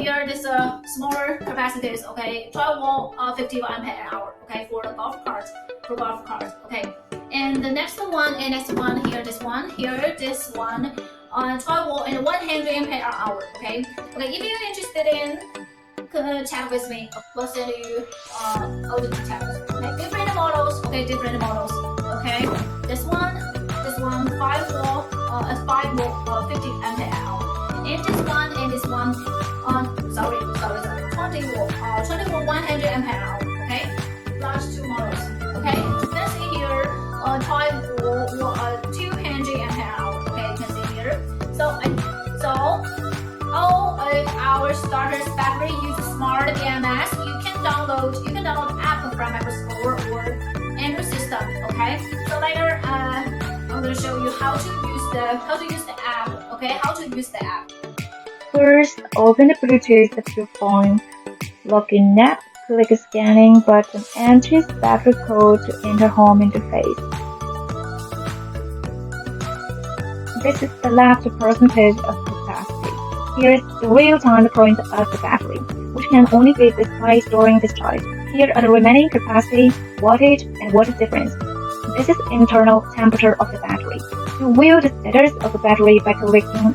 here this smaller capacities, okay, 12 volt, 50 ampere an hour, okay, for the golf carts, okay. And the next one, here, this one, 12 volt and 100 ampere an hour, okay. Okay, if you're interested in, chat with me. We'll send you all the details. Okay, different models. Okay, Okay, this one, 5 volt, 50 ampere an hour. And this one, 20 volt, 100 ampere an hour. Okay, last two models. Okay, you can see here, 12 volt, 200 ampere an hour. Okay, you can see here. So all of our starters battery use smart BMS. You can download app from Apple Store or Android system. Okay. So later, I'm gonna show you how to use the app. Okay, how to use the app. First, open the Bluetooth of your phone. Log in app. Click the scanning button and choose battery code to enter home interface. This is the last percentage of capacity. Here is the real-time current of the battery, which can only be displayed during discharge. Here are the remaining capacity, wattage, and water difference. This is internal temperature of the battery. To view the status of the battery by clicking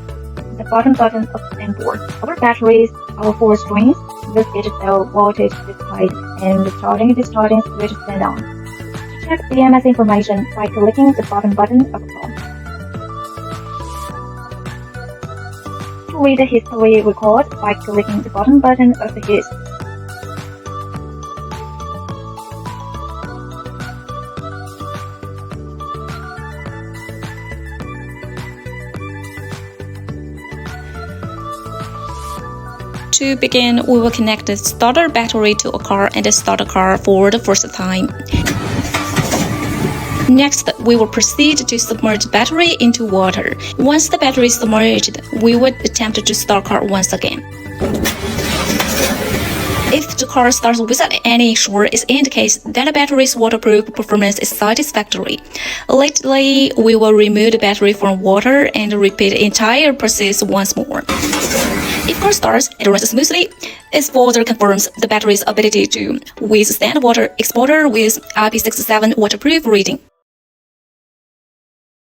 the bottom button of the onboard. Our batteries are 4 strings, with each cell voltage displayed, and the charging and discharging switch turned on. Check BMS information by clicking the bottom button of the phone. Read the history record by clicking the bottom button of the hist. To begin, we will connect the starter battery to a car and start a car for the first time. Next, we will proceed to submerge the battery into water. Once the battery is submerged, we would attempt to start car once again. If the car starts without any issue, it indicates that the battery's waterproof performance is satisfactory. Lastly, we will remove the battery from water and repeat the entire process once more. If car starts and runs smoothly, it further confirms the battery's ability to withstand water exposure with IP67 waterproof rating.